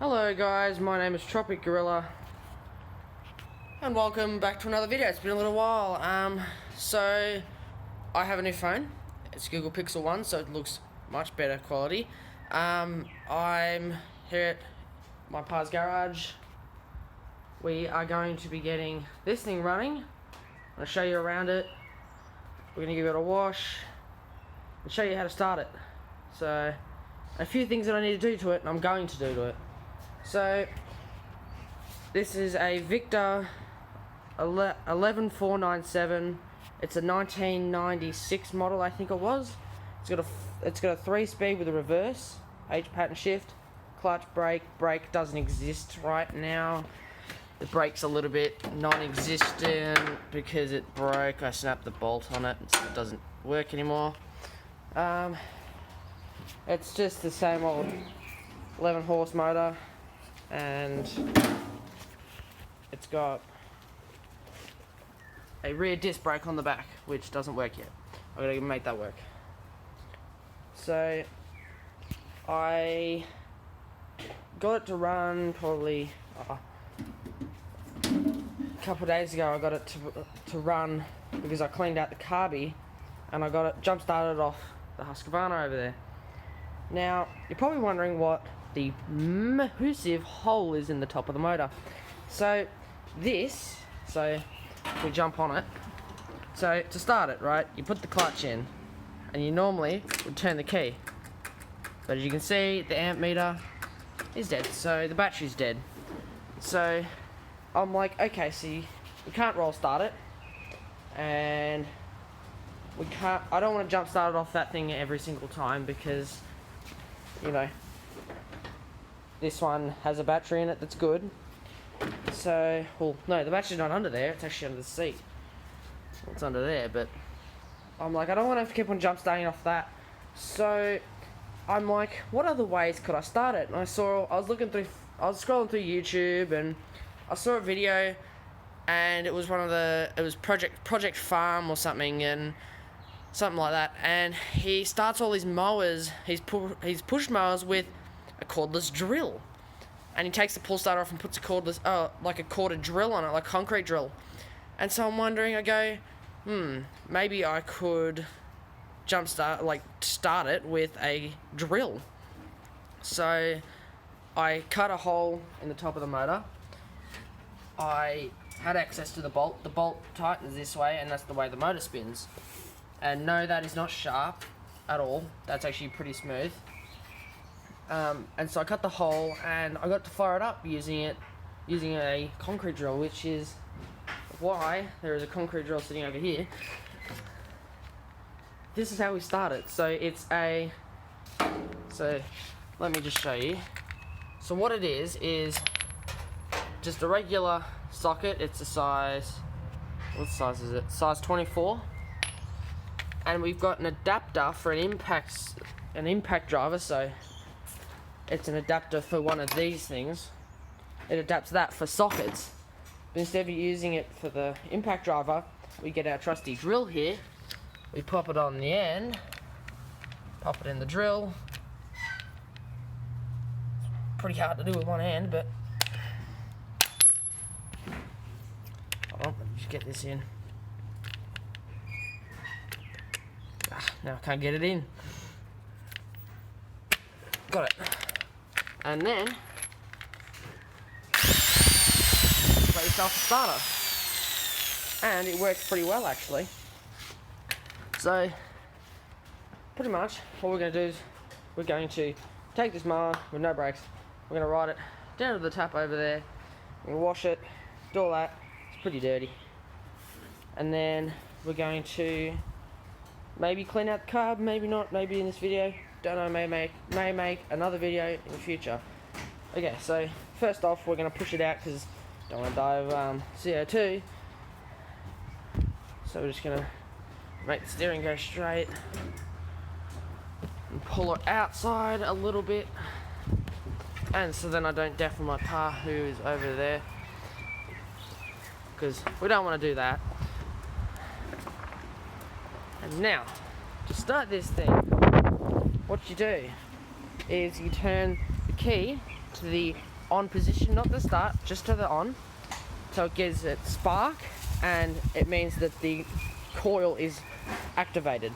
Hello guys, my name is Tropic Gorilla and welcome back to another video. It's been a little while. So I have a new phone. It's Google Pixel 1, so it looks much better quality. I'm here at my pa's garage. We are going to be getting this thing running. I'm going to show you around it. We're going to give it a wash and show you how to start it. So a few things that I need to do to it, and I'm going to do to it. So this is a Victor 11497. It's a 1996 model, I think it was. It's got a 3-speed with a reverse, H pattern shift, clutch, brake doesn't exist right now. The brake's a little bit non-existent because it broke. I snapped the bolt on it, so it doesn't work anymore. It's just the same old 11 horse motor, and it's got a rear disc brake on the back, which doesn't work yet. I'm gonna make that work. So I got it to run probably a couple of days ago. I got it to run because I cleaned out the carby and I got it jump started off the Husqvarna over there. Now you're probably wondering what the massive hole is in the top of the motor. So if we jump on it, so to start it, right, you put the clutch in and you normally would turn the key, but as you can see, the amp meter is dead, so the battery's dead. So I'm like, okay, see, we can't roll start it, and I don't want to jump start it off that thing every single time because, you know, this one has a battery in it that's good. So, well, no, the battery's not under there, it's actually under the seat. Well, it's under there, but I'm like, I don't want to keep on jump starting off that. So I'm like, what other ways could I start it? And I was scrolling through YouTube and I saw a video, and it was Project Farm or something, and something like that, and he starts all his mowers, his push mowers with a cordless drill, and he takes the pull starter off and puts a cordless, like a corded drill on it, like concrete drill. And so I'm wondering, I go, maybe I could start it with a drill. So I cut a hole in the top of the motor. I had access to the bolt. The bolt tightens this way, and that's the way the motor spins. And no, that is not sharp at all. That's actually pretty smooth. And so I cut the hole, and I got to fire it up using a concrete drill, which is why there is a concrete drill sitting over here. This is how we start it. So let me just show you. So what it is just a regular socket. It's a size, what size is it? Size 24. And we've got an adapter for an impact driver, so it's an adapter for one of these things. It adapts that for sockets. But instead of using it for the impact driver, we get our trusty drill here. We pop it on the end, pop it in the drill. Pretty hard to do with one hand, but hold on, let me just get this in. Now I can't get it in. Got it. And then got yourself a starter. And it works pretty well, actually. So pretty much what we're going to do is we're going to take this mower with no brakes. We're going to ride it down to the tap over there. We're going to wash it, do all that. It's pretty dirty. And then we're going to maybe clean out the carb, maybe not, maybe in this video. Don't know, may make another video in the future. Okay, so first off, we're going to push it out because don't want to die of CO2. So we're just going to make the steering go straight and pull it outside a little bit. And so then I don't deafen my pa who is over there, because we don't want to do that. And now, to start this thing, what you do is you turn key to the on position, not the start, just to the on. So it gives it spark, and it means that the coil is activated.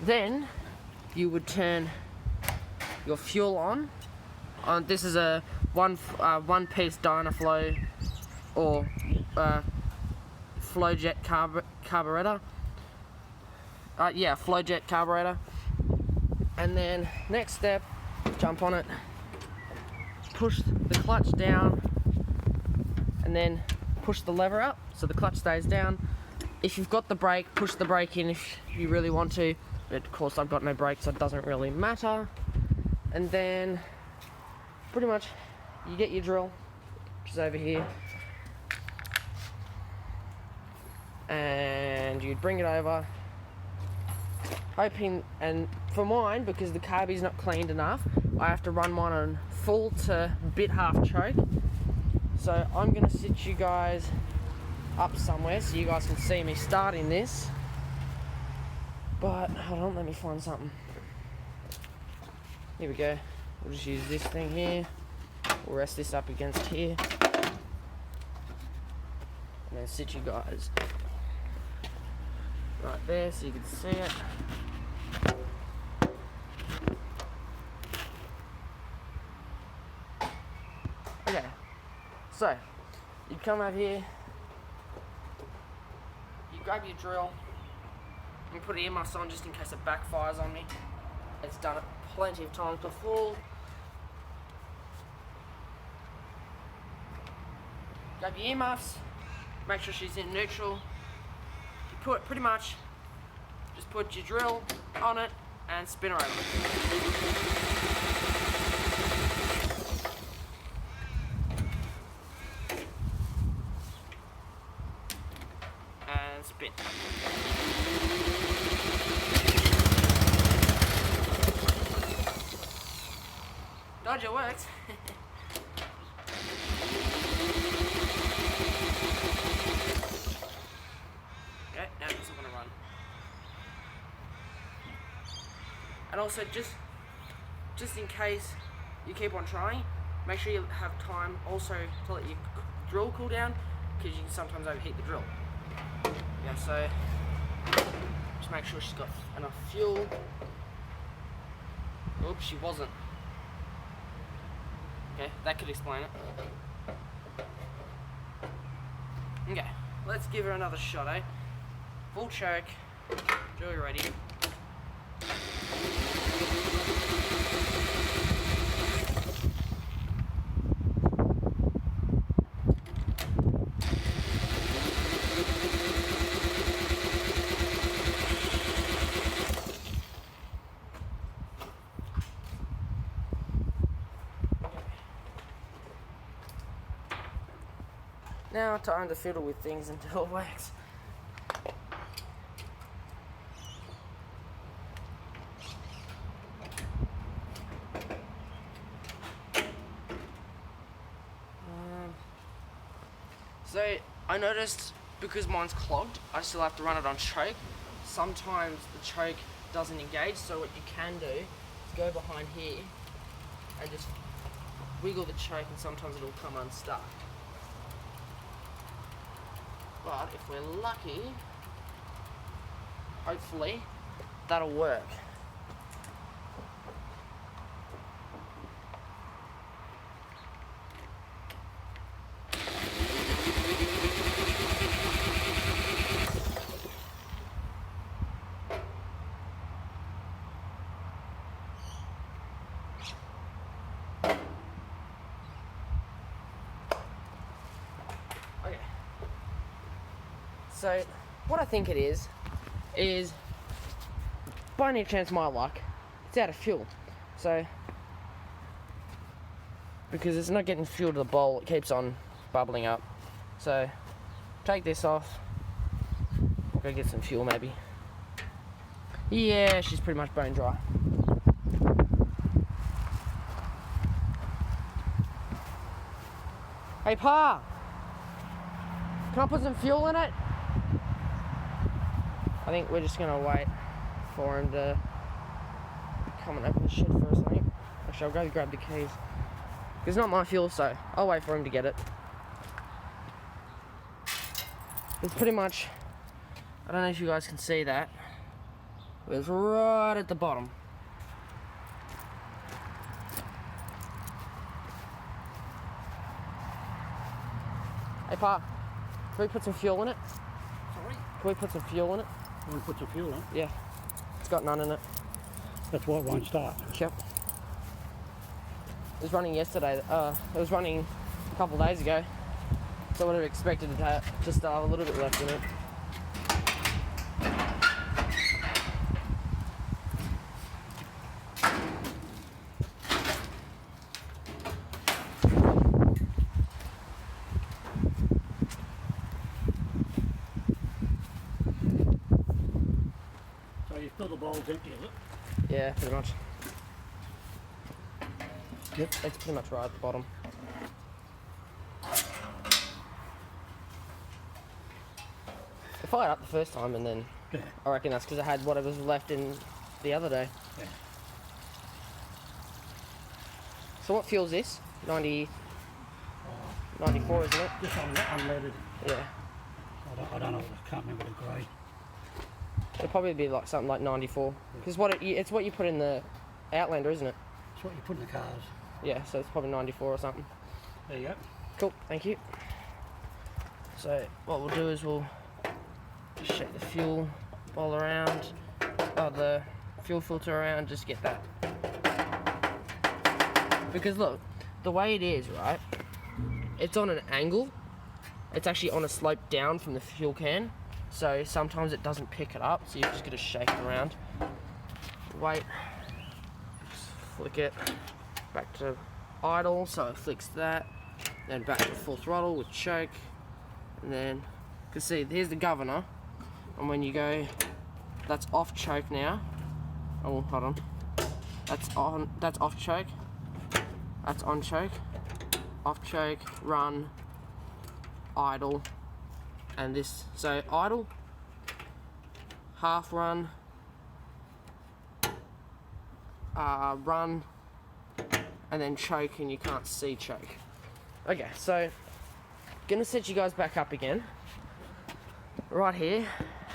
Then you would turn your fuel on. This is a one-piece Dynaflow or Flowjet carburetor. Flowjet carburetor. And then next step, jump on it, push the clutch down, and then push the lever up so the clutch stays down. If you've got the brake, push the brake in if you really want to. But of course I've got no brake, so it doesn't really matter. And then pretty much you get your drill, which is over here, and you'd bring it over, hoping, and for mine, because the carby's not cleaned enough, I have to run mine on full to bit half choke. So I'm gonna sit you guys up somewhere so you guys can see me starting this. But hold on, let me find something. Here we go. We'll just use this thing here. We'll rest this up against here. And then sit you guys right there so you can see it. Okay, so you come over here, you grab your drill, and put earmuffs on just in case it backfires on me. It's done it plenty of times before. Grab your earmuffs, make sure she's in neutral. You put pretty much, just put your drill on it and spin her over. And spin. Dodger works. Okay, now this is gonna run. And also just in case you keep on trying, make sure you have time also to let your drill cool down, because you can sometimes overheat the drill. Yeah, so just make sure she's got enough fuel. Oops, she wasn't. Okay, that could explain it. Okay, let's give her another shot, eh? Full choke, drill ready. Now time to fiddle with things until it works. So I noticed because mine's clogged, I still have to run it on choke. Sometimes the choke doesn't engage, so what you can do is go behind here and just wiggle the choke, and sometimes it'll come unstuck. But if we're lucky, hopefully that'll work. Okay. So, what I think it is by any chance my luck, it's out of fuel. So, because it's not getting fuel to the bowl, it keeps on bubbling up. So, take this off, go get some fuel maybe. Yeah, she's pretty much bone dry. Hey Pa, can I put some fuel in it? I think we're just gonna wait for him to come and open the shed for us, I think. Actually, I'll go grab the keys. It's not my fuel, so I'll wait for him to get it. It's pretty much, I don't know if you guys can see that, but it's right at the bottom. Hey Pa, can we put some fuel in it? Sorry? Can we put some fuel in it? You want to put some fuel in? Yeah. It's got none in it. That's why it won't start. Yep. It was running yesterday. It was running a couple of days ago. So I would have expected it to just have a little bit left in it. So you fill the bowls empty, is it? Yeah, pretty much. Yep. It's pretty much right at the bottom. I fired up the first time and then Yeah. I reckon that's because I had whatever was left in the other day. Yeah. So what fuel's this? 94, isn't it? Just unleaded. Yeah. I don't know. I can't remember the grade. It'll probably be like something like 94. Because it's what you put in the Outlander, isn't it? It's what you put in the cars. Yeah, so it's probably 94 or something. There you go. Cool, thank you. So what we'll do is we'll just shake the fuel bowl around, the fuel filter around, just get that. Because look, the way it is, right, it's on an angle. It's actually on a slope down from the fuel can. So sometimes it doesn't pick it up, so you've just got to shake it around. Wait, just flick it back to idle, so it flicks that. Then back to full throttle with choke. And then, you can see, here's the governor. And when you go, that's off choke now. Oh, hold on. That's off choke. That's on choke. Off choke, run, idle, and this. So idle, half run, run, and then choke, and you can't see choke. Okay, so gonna set you guys back up again, right here,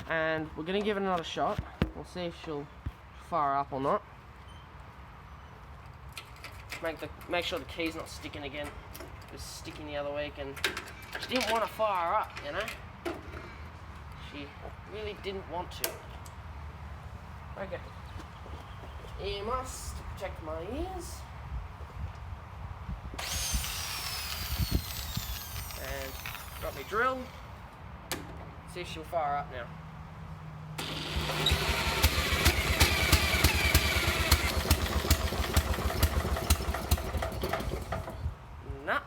and we're gonna give it another shot. We'll see if she'll fire up or not. Make sure the key's not sticking again. It was sticking the other week, and she didn't want to fire up, you know. She really didn't want to. Okay. Ear muffs to protect my ears. And got me drill. See if she'll fire up now. Nah.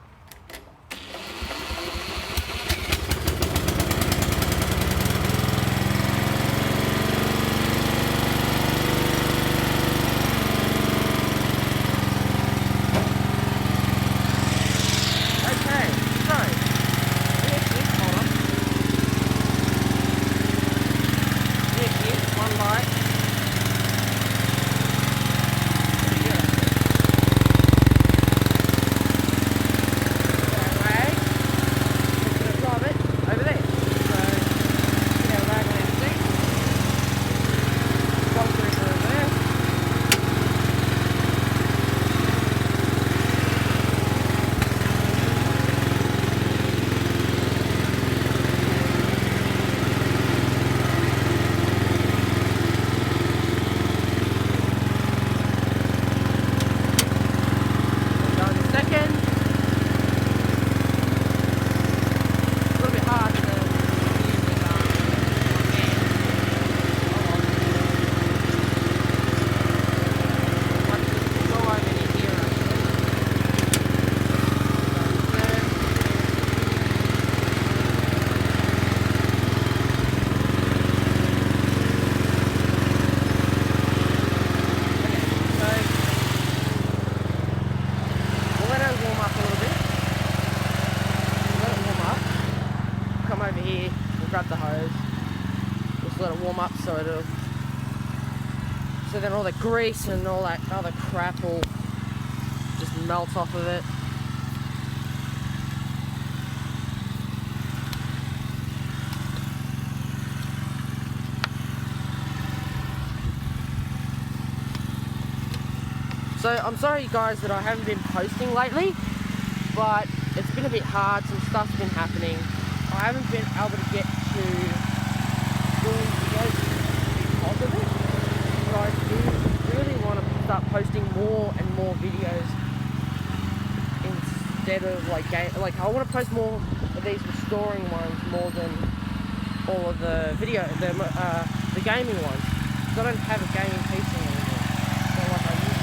Grab the hose, just let it warm up so then all the grease and all that other crap will just melt off of it. So I'm sorry guys that I haven't been posting lately, but it's been a bit hard, some stuff's been happening. I haven't been able to get to doing videos because of it, but I do really want to start posting more and more videos instead of like I want to post more of these restoring ones more than all of the gaming ones. So I don't have a gaming PC anymore. So like I used to.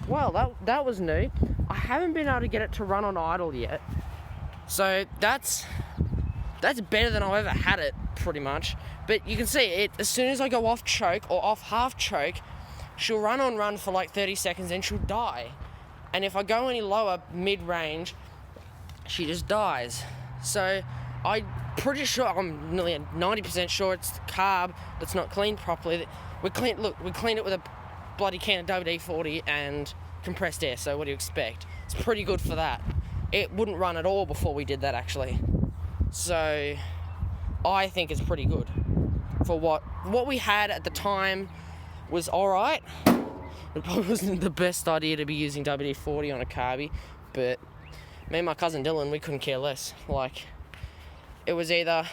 Well, that was new. I haven't been able to get it to run on idle yet. So that's better than I've ever had it, pretty much. But you can see it, as soon as I go off choke or off half choke, she'll run for like 30 seconds and she'll die. And if I go any lower, mid-range, she just dies. So I'm pretty sure, I'm nearly 90% sure it's the carb that's not cleaned properly. We cleaned it with a bloody can of WD-40 and compressed air, so what do you expect? It's pretty good for that. It wouldn't run at all before we did that, actually. So I think it's pretty good for what we had at the time. Was alright. It probably wasn't the best idea to be using WD-40 on a carby, but me and my cousin Dylan, we couldn't care less. Like, it was either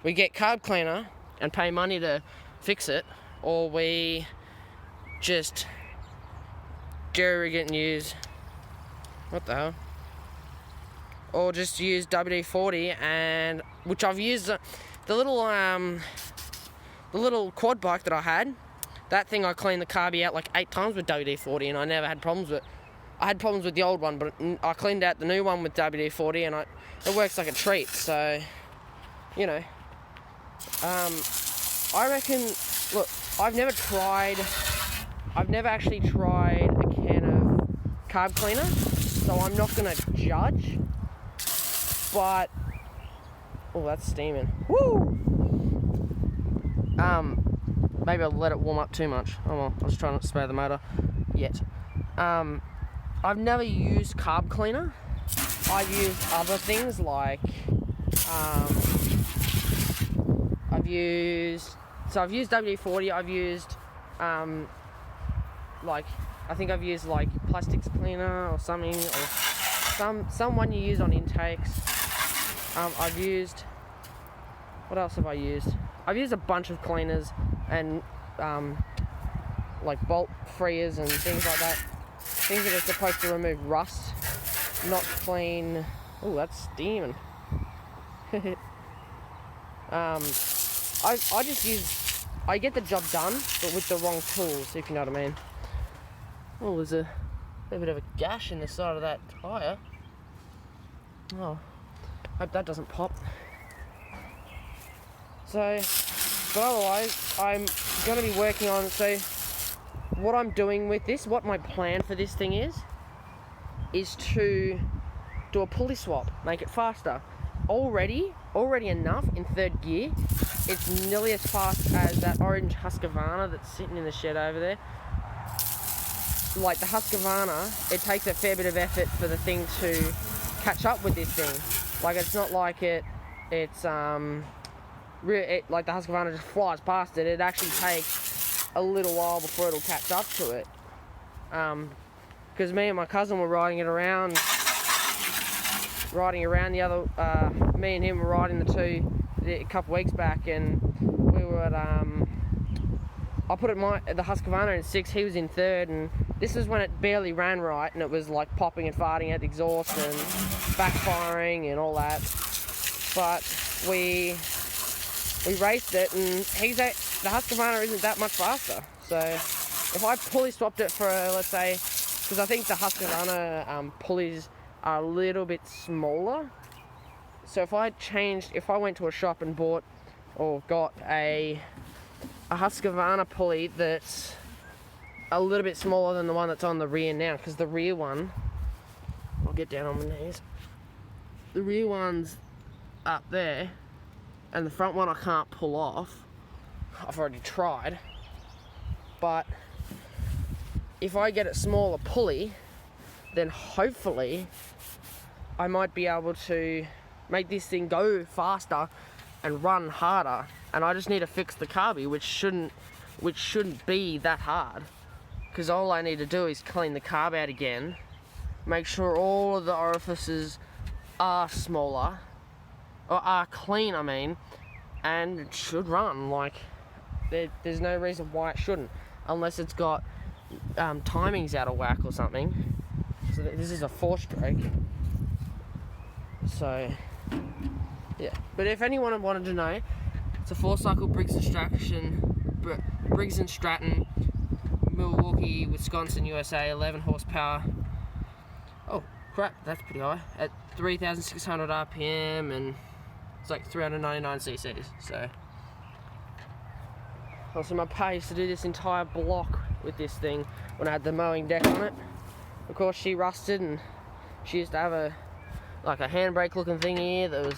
we get carb cleaner and pay money to fix it, or we just jerry rig it and use, what the hell? Or just use WD-40, and which I've used the little quad bike that I had. That thing I cleaned the carby out like 8 times with WD-40, and I never had problems with it. I had problems with the old one, but I cleaned out the new one with WD-40, and it works like a treat. So, you know, I reckon. Look, I've never actually tried a can of carb cleaner, so I'm not gonna judge. But oh, that's steaming. Woo! Maybe I'll let it warm up too much. Oh well, I'll just try not to spare the motor yet. I've never used carb cleaner. I've used other things like I've used WD-40. I've used I think I've used like plastics cleaner or something, or someone you use on intakes. I've used, what else have I used? I've used a bunch of cleaners and like bolt freers and things like that. Things that are supposed to remove rust, not clean. Oh, that's steaming. I get the job done, but with the wrong tools, if you know what I mean. Oh, there's a bit of a gash in the side of that tyre. Oh, hope that doesn't pop. So, but otherwise, I'm going to be working on, so what I'm doing with this, what my plan for this thing is to do a pulley swap, make it faster. Already enough in third gear. It's nearly as fast as that orange Husqvarna that's sitting in the shed over there. Like the Husqvarna, it takes a fair bit of effort for the thing to catch up with this thing. Like, it's not like like the Husqvarna just flies past it. It actually takes a little while before it'll catch up to it. Because me and my cousin were riding around the other, me and him were riding the two a couple weeks back, and we were at, I put the Husqvarna in 6th, he was in 3rd, and this was when it barely ran right, and it was like popping and farting at the exhaust and backfiring and all that. But we raced it, and the Husqvarna isn't that much faster. So if I pulley swapped it for, let's say, because I think the Husqvarna pulleys are a little bit smaller. So if I went to a shop and bought or got a Husqvarna pulley that's a little bit smaller than the one that's on the rear now, because the rear one, I'll get down on my knees, the rear one's up there, and the front one I can't pull off. I've already tried, but if I get a smaller pulley, then hopefully I might be able to make this thing go faster and run harder. And I just need to fix the carby, which shouldn't be that hard, because all I need to do is clean the carb out again, make sure all of the orifices are smaller, or are clean, I mean, and it should run. Like, there's no reason why it shouldn't, unless it's got timings out of whack or something. So this is a 4-stroke. So yeah, but if anyone wanted to know, it's a 4-cycle Briggs & Stratton, Milwaukee, Wisconsin, USA, 11 horsepower. Oh crap, that's pretty high, at 3,600 RPM, and it's like 399 cc's. So also my pa used to do this entire block with this thing when I had the mowing deck on it. Of course, she rusted, and she used to have a handbrake looking thing here that was